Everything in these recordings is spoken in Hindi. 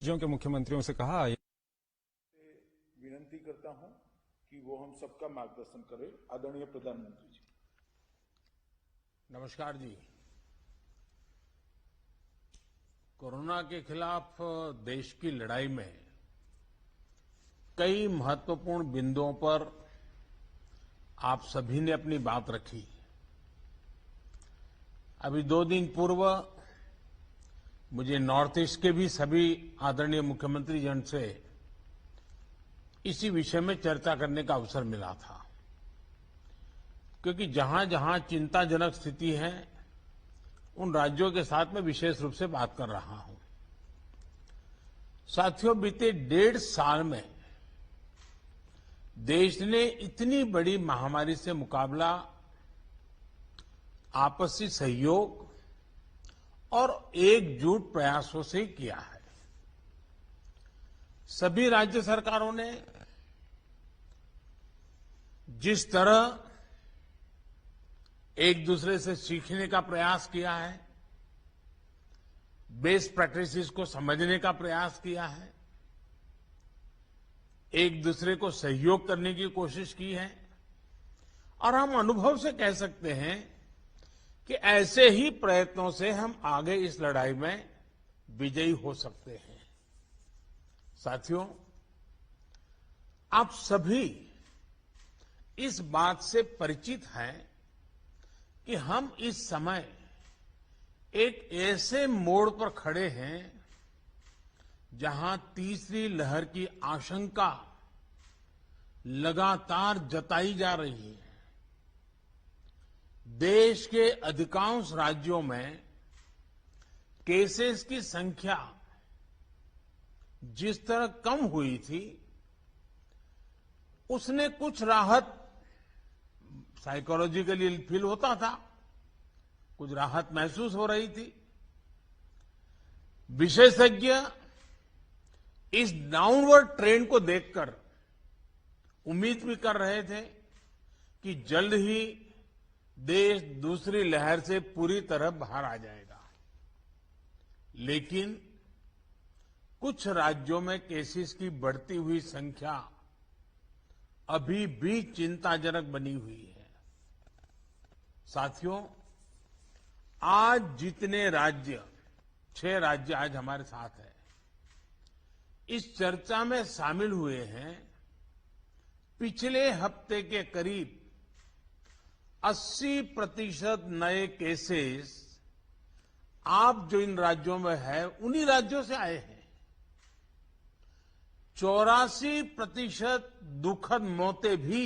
राज्यों के मुख्यमंत्रियों से कहा। विनती करता हूं कि वो हम सबका मार्गदर्शन करें। आदरणीय प्रधानमंत्री जी। नमस्कार जी। कोरोना के खिलाफ देश की लड़ाई में कई महत्वपूर्ण बिंदुओं पर आप सभी ने अपनी बात रखी। अभी 2 दिन पूर्व मुझे नॉर्थ ईस्ट के भी सभी आदरणीय मुख्यमंत्री जन से इसी विषय में चर्चा करने का अवसर मिला था, क्योंकि जहां जहां चिंताजनक स्थिति है उन राज्यों के साथ में विशेष रूप से बात कर रहा हूं। साथियों, बीते 1.5 साल में देश ने इतनी बड़ी महामारी से मुकाबला आपसी सहयोग और एकजुट प्रयासों से किया है। सभी राज्य सरकारों ने जिस तरह एक दूसरे से सीखने का प्रयास किया है, बेस्ट प्रैक्टिसेस को समझने का प्रयास किया है, एक दूसरे को सहयोग करने की कोशिश की है, और हम अनुभव से कह सकते हैं कि ऐसे ही प्रयत्नों से हम आगे इस लड़ाई में विजयी हो सकते हैं। साथियों, आप सभी इस बात से परिचित हैं कि हम इस समय एक ऐसे मोड़ पर खड़े हैं जहां तीसरी लहर की आशंका लगातार जताई जा रही है। देश के अधिकांश राज्यों में केसेस की संख्या जिस तरह कम हुई थी, उसने कुछ राहत साइकोलॉजिकली फील होता था, कुछ राहत महसूस हो रही थी। विशेषज्ञ इस डाउनवर्ड ट्रेंड को देखकर उम्मीद भी कर रहे थे कि जल्द ही देश दूसरी लहर से पूरी तरह बाहर आ जाएगा। लेकिन कुछ राज्यों में केसेस की बढ़ती हुई संख्या अभी भी चिंताजनक बनी हुई है। साथियों, आज जितने राज्य, 6 राज्य आज हमारे साथ हैं, इस चर्चा में शामिल हुए हैं, पिछले हफ्ते के करीब 80% नए केसेस आप जो इन राज्यों में है उन्हीं राज्यों से आए हैं। 84% दुखद मौतें भी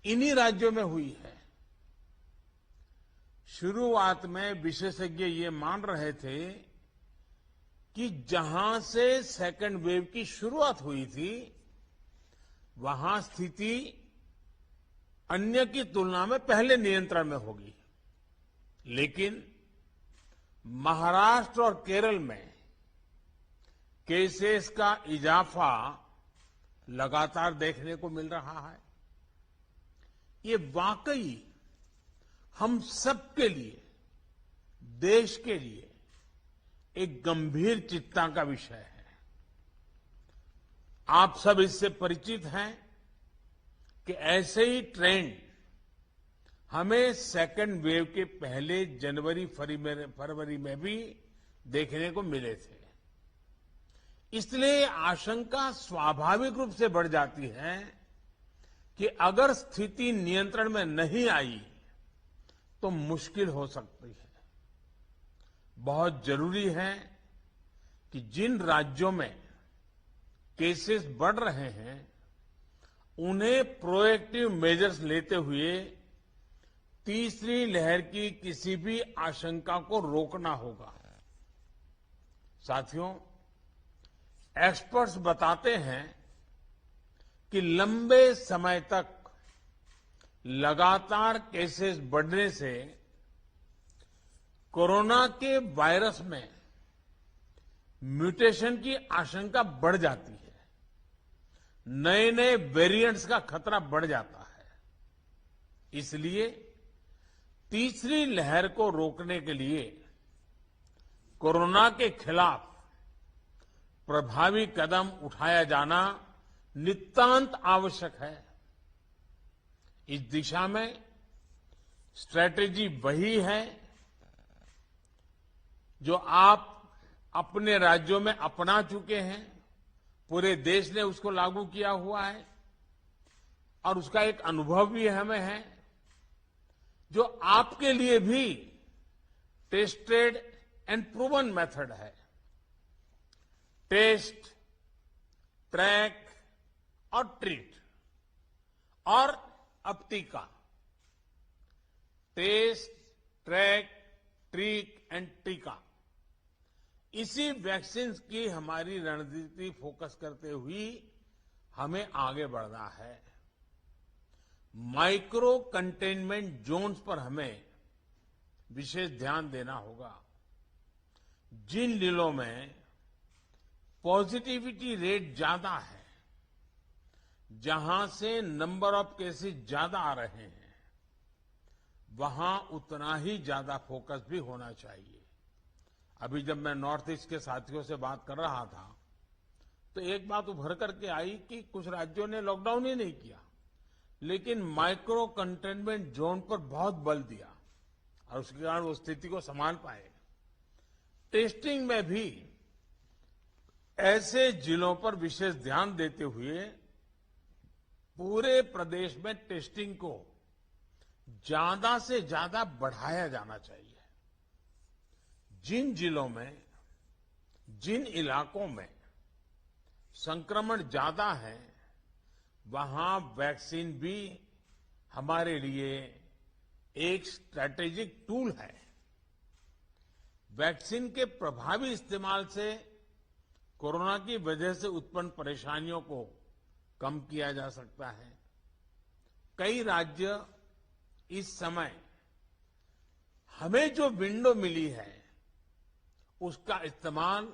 इन्हीं राज्यों में हुई है। शुरुआत में विशेषज्ञ ये मान रहे थे कि जहां से सेकेंड वेव की शुरुआत हुई थी, वहां स्थिति अन्य की तुलना में पहले नियंत्रण में होगी। लेकिन महाराष्ट्र और केरल में केसेस का इजाफा लगातार देखने को मिल रहा है। ये वाकई हम सबके लिए, देश के लिए एक गंभीर चिंता का विषय है। आप सब इससे परिचित हैं कि ऐसे ही ट्रेंड हमें सेकेंड वेव के पहले जनवरी फरवरी में भी देखने को मिले थे। इसलिए आशंका स्वाभाविक रूप से बढ़ जाती है कि अगर स्थिति नियंत्रण में नहीं आई तो मुश्किल हो सकती है। बहुत जरूरी है कि जिन राज्यों में केसेस बढ़ रहे हैं, उन्हें प्रोएक्टिव मेजर्स लेते हुए तीसरी लहर की किसी भी आशंका को रोकना होगा। साथियों, एक्सपर्ट्स बताते हैं कि लंबे समय तक लगातार केसेस बढ़ने से कोरोना के वायरस में म्यूटेशन की आशंका बढ़ जाती है, नए नए वेरिएंट्स का खतरा बढ़ जाता है। इसलिए तीसरी लहर को रोकने के लिए कोरोना के खिलाफ प्रभावी कदम उठाया जाना नितांत आवश्यक है। इस दिशा में स्ट्रैटेजी वही है जो आप अपने राज्यों में अपना चुके हैं, पूरे देश ने उसको लागू किया हुआ है और उसका एक अनुभव भी हमें है, जो आपके लिए भी टेस्टेड एंड प्रूवन मेथड है। टेस्ट, ट्रैक और ट्रीट और अब टीका। टेस्ट, ट्रैक, ट्रीट एंड टीका, इसी वैक्सीन की हमारी रणनीति फोकस करते हुए हमें आगे बढ़ना है। माइक्रो कंटेनमेंट जोन्स पर हमें विशेष ध्यान देना होगा। जिन जिलों में पॉजिटिविटी रेट ज्यादा है, जहां से नंबर ऑफ केसेस ज्यादा आ रहे हैं, वहां उतना ही ज्यादा फोकस भी होना चाहिए। अभी जब मैं नॉर्थ ईस्ट के साथियों से बात कर रहा था तो एक बात उभर करके आई कि कुछ राज्यों ने लॉकडाउन ही नहीं किया, लेकिन माइक्रो कंटेनमेंट जोन पर बहुत बल दिया और उसके कारण वो स्थिति को संभाल पाए। टेस्टिंग में भी ऐसे जिलों पर विशेष ध्यान देते हुए पूरे प्रदेश में टेस्टिंग को ज्यादा से ज्यादा बढ़ाया जाना चाहिए। जिन जिलों में, जिन इलाकों में संक्रमण ज्यादा है, वहां वैक्सीन भी हमारे लिए एक स्ट्रैटेजिक टूल है। वैक्सीन के प्रभावी इस्तेमाल से कोरोना की वजह से उत्पन्न परेशानियों को कम किया जा सकता है। कई राज्य इस समय हमें जो विंडो मिली है उसका इस्तेमाल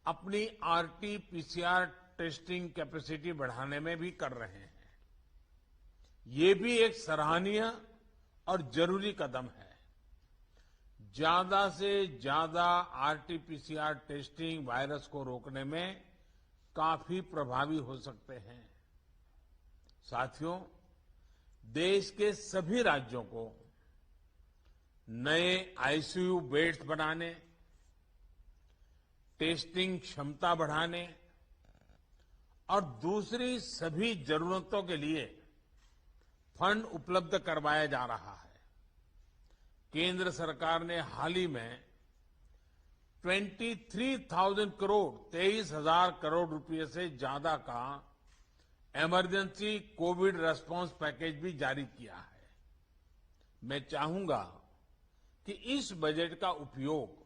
अपनी आरटी-पीसीआर टेस्टिंग कैपेसिटी बढ़ाने में भी कर रहे हैं। ये भी एक सराहनीय और जरूरी कदम है। ज्यादा से ज्यादा आरटी-पीसीआर टेस्टिंग वायरस को रोकने में काफी प्रभावी हो सकते हैं। साथियों, देश के सभी राज्यों को नए आईसीयू बेड्स बनाने, टेस्टिंग क्षमता बढ़ाने और दूसरी सभी जरूरतों के लिए फंड उपलब्ध करवाया जा रहा है। केंद्र सरकार ने हाल ही में 23,000 करोड़ 23,000 करोड़ रुपए से ज्यादा का इमरजेंसी कोविड रेस्पॉन्स पैकेज भी जारी किया है। मैं चाहूंगा कि इस बजट का उपयोग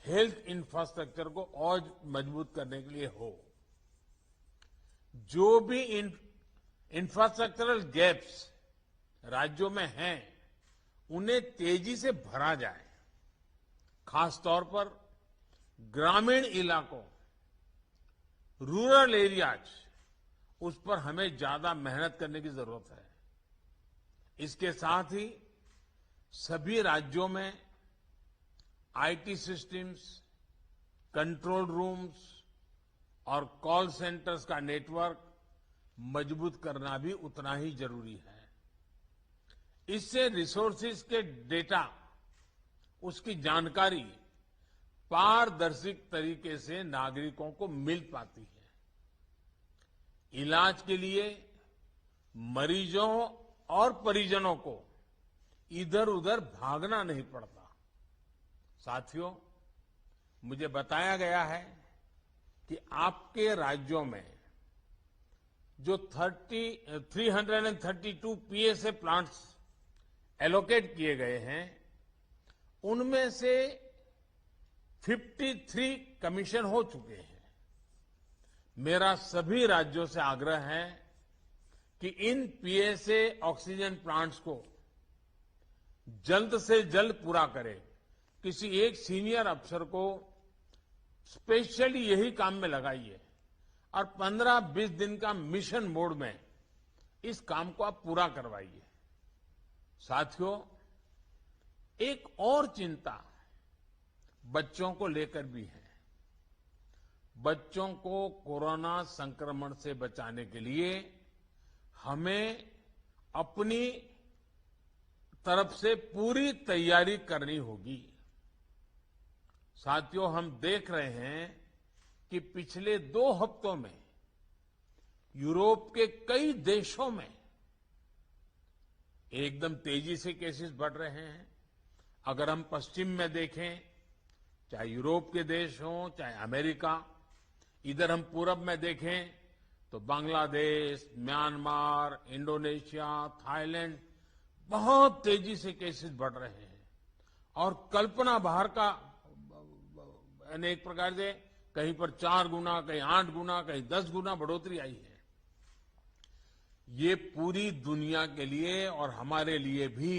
हेल्थ इंफ्रास्ट्रक्चर को और मजबूत करने के लिए हो। जो भी इंफ्रास्ट्रक्चरल गैप्स राज्यों में हैं, उन्हें तेजी से भरा जाए। खासतौर पर ग्रामीण इलाकों, रूरल एरियाज, उस पर हमें ज्यादा मेहनत करने की जरूरत है। इसके साथ ही सभी राज्यों में आईटी सिस्टम्स, कंट्रोल रूम्स और कॉल सेंटर्स का नेटवर्क मजबूत करना भी उतना ही जरूरी है। इससे रिसोर्सेज के डेटा, उसकी जानकारी पारदर्शी तरीके से नागरिकों को मिल पाती है। इलाज के लिए मरीजों और परिजनों को इधर उधर भागना नहीं पड़ता। साथियों, मुझे बताया गया है कि आपके राज्यों में जो 332 पीएसए प्लांट्स एलोकेट किए गए हैं, उनमें से 53 कमीशन हो चुके हैं। मेरा सभी राज्यों से आग्रह है कि इन पीएसए ऑक्सीजन प्लांट्स को जल्द से जल्द पूरा करें। किसी एक सीनियर अफसर को स्पेशली यही काम में लगाइए और 15-20 दिन का मिशन मोड में इस काम को आप पूरा करवाइए। साथियों, एक और चिंता बच्चों को लेकर भी है। बच्चों को कोरोना संक्रमण से बचाने के लिए हमें अपनी तरफ से पूरी तैयारी करनी होगी। साथियों, हम देख रहे हैं कि पिछले 2 हफ्तों में यूरोप के कई देशों में एकदम तेजी से केसेस बढ़ रहे हैं। अगर हम पश्चिम में देखें, चाहे यूरोप के देश हों, चाहे अमेरिका, इधर हम पूरब में देखें तो बांग्लादेश, म्यांमार, इंडोनेशिया, थाईलैंड, बहुत तेजी से केसेस बढ़ रहे हैं और कल्पना बाहर का, यानी एक प्रकार से कहीं पर 4 गुना, कहीं 8 गुना, कहीं 10 गुना बढ़ोतरी आई है। ये पूरी दुनिया के लिए और हमारे लिए भी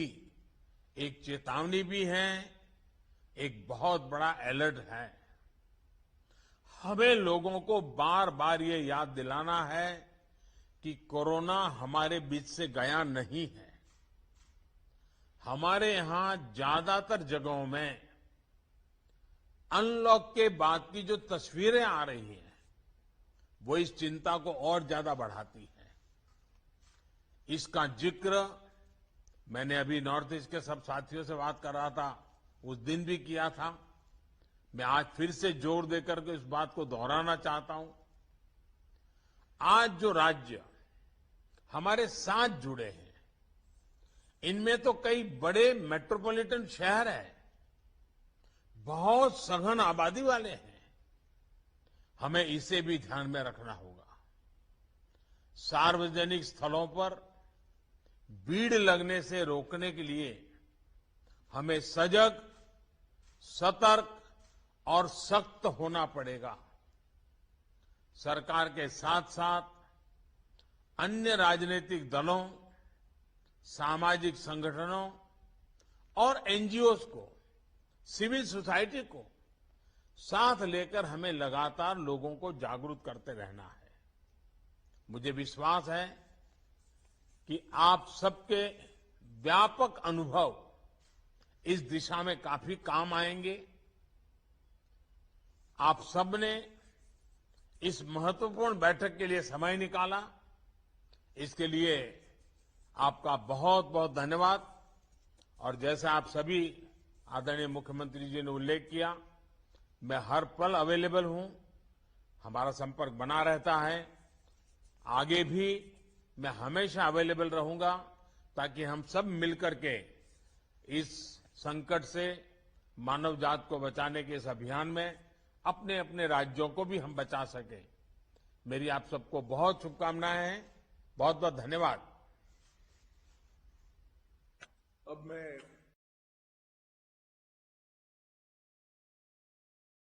एक चेतावनी भी है, एक बहुत बड़ा अलर्ट है। हमें लोगों को बार बार ये याद दिलाना है कि कोरोना हमारे बीच से गया नहीं है। हमारे यहां ज्यादातर जगहों में अनलॉक के बाद की जो तस्वीरें आ रही हैं, वो इस चिंता को और ज्यादा बढ़ाती है। इसका जिक्र मैंने अभी नॉर्थ ईस्ट के सब साथियों से बात कर रहा था, उस दिन भी किया था। मैं आज फिर से जोर देकर के इस बात को दोहराना चाहता हूं। आज जो राज्य हमारे साथ जुड़े हैं, इनमें तो कई बड़े मेट्रोपॉलिटन शहर हैं, बहुत सघन आबादी वाले हैं। हमें इसे भी ध्यान में रखना होगा। सार्वजनिक स्थलों पर भीड़ लगने से रोकने के लिए हमें सजग, सतर्क और सख्त होना पड़ेगा। सरकार के साथ साथ अन्य राजनीतिक दलों, सामाजिक संगठनों और एनजीओज को, सिविल सोसाइटी को साथ लेकर हमें लगातार लोगों को जागरूक करते रहना है। मुझे विश्वास है कि आप सबके व्यापक अनुभव इस दिशा में काफी काम आएंगे। आप सबने इस महत्वपूर्ण बैठक के लिए समय निकाला, इसके लिए आपका बहुत बहुत धन्यवाद। और जैसा आप सभी आदरणीय मुख्यमंत्री जी ने उल्लेख किया, मैं हर पल अवेलेबल हूं। हमारा संपर्क बना रहता है। आगे भी मैं हमेशा अवेलेबल रहूंगा, ताकि हम सब मिलकर के इस संकट से मानव जात को बचाने के इस अभियान में अपने अपने राज्यों को भी हम बचा सकें। मेरी आप सबको बहुत शुभकामनाएं हैं। बहुत बहुत धन्यवाद। अब मैं